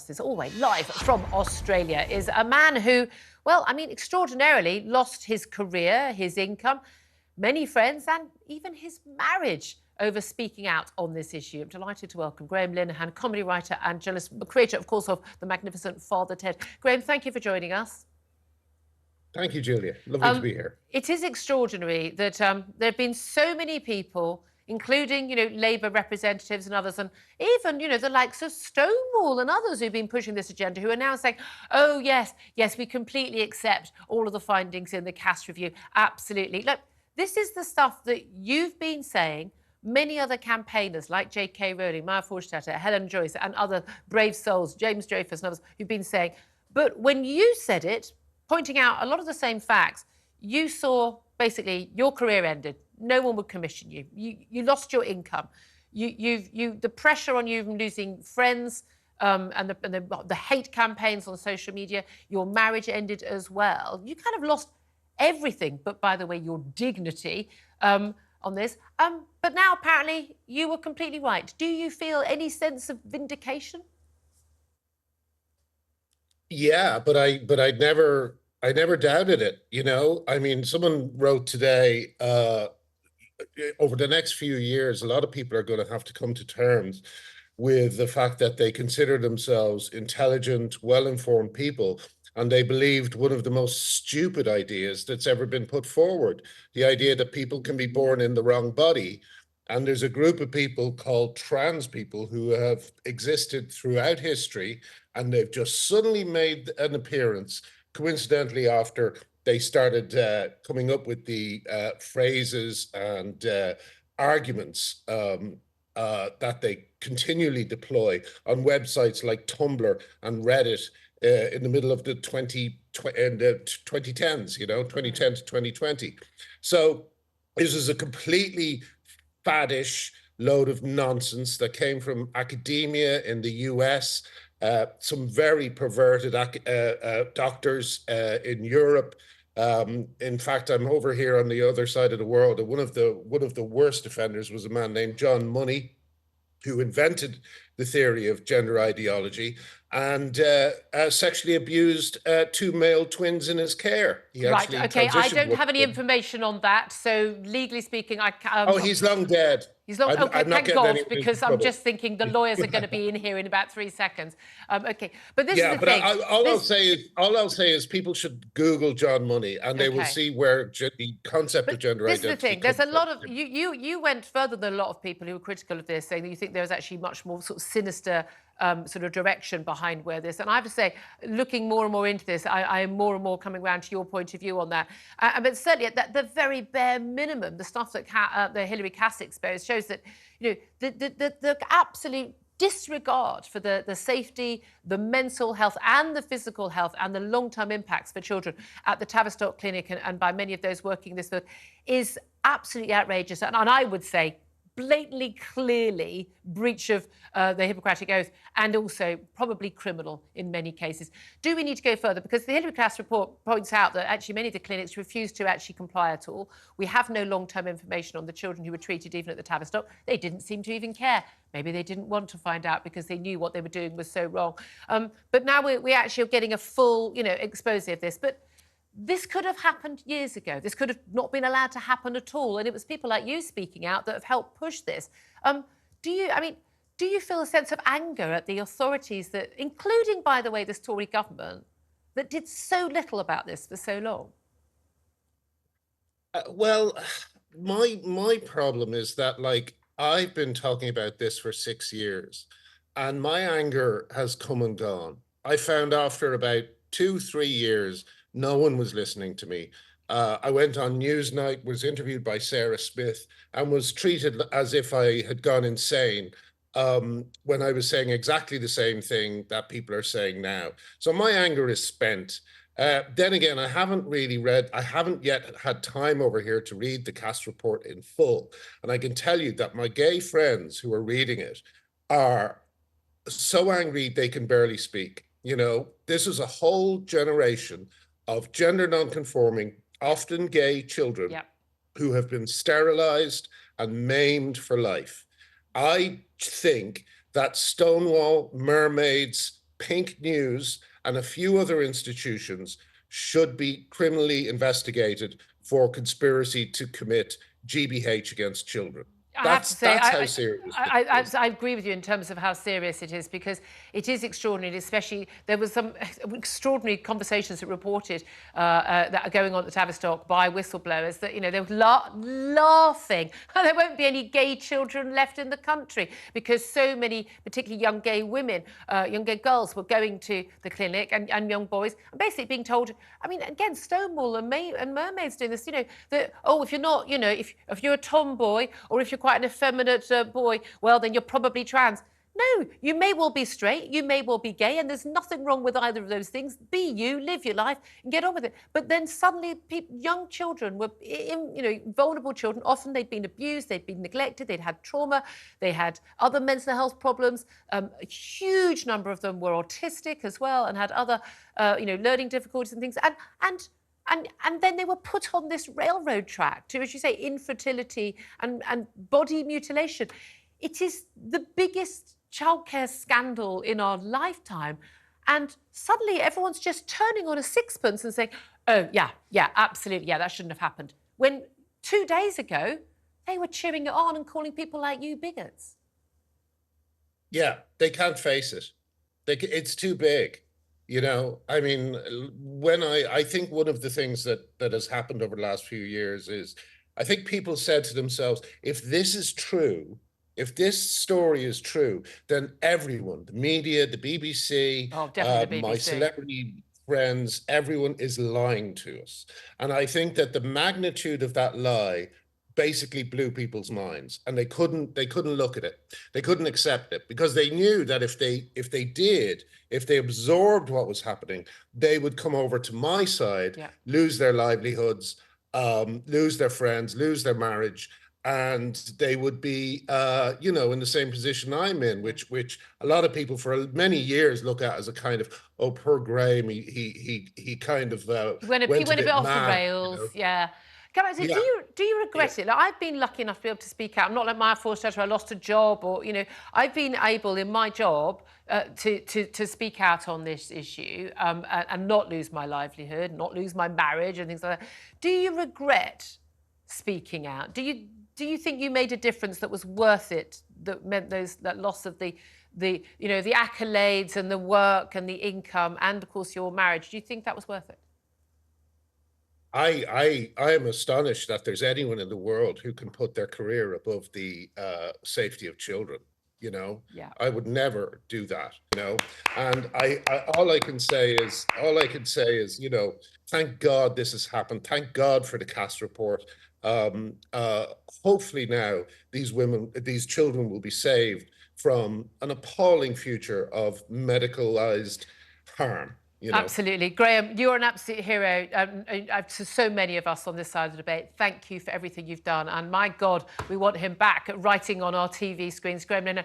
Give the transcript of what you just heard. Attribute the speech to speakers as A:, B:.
A: Justice, always live from Australia, is a man who, well, I mean, extraordinarily lost his career, his income, many friends, and even his marriage over speaking out on this issue. I'm delighted to welcome Graham Linehan, comedy writer and journalist, creator, of course, of The Magnificent Father Ted. Graham, thank you for joining us.
B: Thank you, Julia. Lovely to be here.
A: It is extraordinary that there have been so many people, including, Labour representatives and others, and even, the likes of Stonewall and others who've been pushing this agenda, who are now saying, oh, yes, we completely accept all of the findings in the Cass review. Absolutely. Look, this is the stuff that you've been saying. Many other campaigners like J.K. Rowling, Maya Forstater, Helen Joyce and other brave souls, James Dreyfus and others, who've been saying. But when you said it, pointing out a lot of the same facts, you saw basically your career ended. No one would commission you. You lost your income. The pressure on you from losing friends and the hate campaigns on social media. Your marriage ended as well. You kind of lost everything, but by the way, your dignity on this. But now apparently you were completely right. Do you feel any sense of vindication?
B: Yeah, but I never doubted it. I mean, someone wrote today, over the next few years, a lot of people are going to have to come to terms with the fact that they consider themselves intelligent, well-informed people, and they believed one of the most stupid ideas that's ever been put forward, the idea that people can be born in the wrong body. And there's a group of people called trans people who have existed throughout history, and they've just suddenly made an appearance, coincidentally, after they started coming up with the phrases and arguments that they continually deploy on websites like Tumblr and Reddit in the middle of the 2010s, 2010 to 2020. So this is a completely faddish load of nonsense that came from academia in the US, some very perverted doctors in Europe. In fact, I'm over here on the other side of the world, and one of the worst offenders was a man named John Money, who invented the theory of gender ideology and sexually abused two male twins in his care.
A: Right, okay, I don't have any information on that, so legally speaking, I can't...
B: Oh, he's long dead.
A: He's long... Okay, thank God, because I'm just thinking the lawyers are going to be in here in about 3 seconds. Okay, but this is the thing.
B: All I'll say is people should Google John Money, and they will see where the concept of gender identity...
A: This is the thing. There's a lot of... You went further than a lot of people who were critical of this, saying that you think there's actually much more sort of sinister sort of direction behind where this... And I have to say, looking more and more into this, I am more and more coming around to your point of view on that. But certainly at the very bare minimum, the stuff that the Hillary Cass exposed shows that, the absolute disregard for the safety, the mental health and the physical health and the long-term impacts for children at the Tavistock Clinic and by many of those working this work is absolutely outrageous. And I would say blatantly, clearly breach of the Hippocratic Oath and also probably criminal in many cases. Do we need to go further? Because the Hillary Cass report points out that actually many of the clinics refuse to actually comply at all. We have no long-term information on the children who were treated even at the Tavistock. They didn't seem to even care. Maybe they didn't want to find out because they knew what they were doing was so wrong. But now we actually are getting a full, expose of this. But this could have happened years ago. This could have not been allowed to happen at all. And it was people like you speaking out that have helped push this. Do you feel a sense of anger at the authorities that, including, by the way, this Tory government, that did so little about this for so long?
B: Well, my problem is that, I've been talking about this for 6 years, and my anger has come and gone. I found after about 2-3 years, no one was listening to me. I went on Newsnight, was interviewed by Sarah Smith, and was treated as if I had gone insane when I was saying exactly the same thing that people are saying now. So my anger is spent. Then again, I haven't yet had time over here to read the Cass report in full. And I can tell you that my gay friends who are reading it are so angry they can barely speak. This is a whole generation of gender non-conforming, often gay children who have been sterilized and maimed for life. I think that Stonewall, mermaids, Pink News and a few other institutions should be criminally investigated for conspiracy to commit GBH against children.
A: I have to say,
B: That's how serious this is.
A: I agree with you in terms of how serious it is, because it is extraordinary. Especially, there was some extraordinary conversations that reported that are going on at the Tavistock by whistleblowers that, you know, they were laughing. There won't be any gay children left in the country because so many, particularly young gay women, young gay girls, were going to the clinic, and young boys, and basically being told. I mean, again, Stonewall and Mermaids doing this. You know, that, oh, if you're not, you know, if you're a tomboy, or if you're quite an effeminate boy, well, then you're probably trans. No, you may well be straight, you may well be gay, and there's nothing wrong with either of those things. Be you, live your life, and get on with it. But then suddenly, young children were, you know, vulnerable children. Often they'd been abused, they'd been neglected, they'd had trauma, they had other mental health problems. A huge number of them were autistic as well, and had other, you know, learning difficulties and things. And then they were put on this railroad track to, as you say, infertility and body mutilation. It is the biggest childcare scandal in our lifetime. And suddenly everyone's just turning on a sixpence and saying, oh, yeah, absolutely, yeah, that shouldn't have happened. When 2 days ago, they were cheering it on and calling people like you bigots.
B: Yeah, they can't face it. It's too big. You know, I mean, when I think one of the things that has happened over the last few years is, I think people said to themselves, if this is true, if this story is true, then everyone, the media, the BBC,
A: definitely the BBC.
B: My celebrity friends, everyone is lying to us. And I think that the magnitude of that lie basically blew people's minds, and they couldn't look at it. They couldn't accept it, because they knew that if they absorbed what was happening, they would come over to my side, lose their livelihoods, lose their friends, lose their marriage, and they would be, you know, in the same position I'm in, which a lot of people for many years look at as a kind of, oh, poor Graham, he kind of
A: he went a bit off the rails,
B: you know?
A: Yeah. Can I say, do you regret it? Like, I've been lucky enough to be able to speak out. I'm not like my force I lost a job, or, you know, I've been able in my job to speak out on this issue and not lose my livelihood, not lose my marriage and things like that. Do you regret speaking out? Do you think you made a difference that was worth it? That meant that loss of the you know, the accolades and the work and the income and, of course, your marriage. Do you think that was worth it?
B: I am astonished that there's anyone in the world who can put their career above the safety of children. You know, I would never do that. You know, and all I can say is, you know, thank God this has happened. Thank God for the Cass report. Hopefully now these children will be saved from an appalling future of medicalized harm. You know?
A: Absolutely. Graham, you're an absolute hero to so many of us on this side of the debate. Thank you for everything you've done. And my God, we want him back writing on our TV screens. Graham Linehan,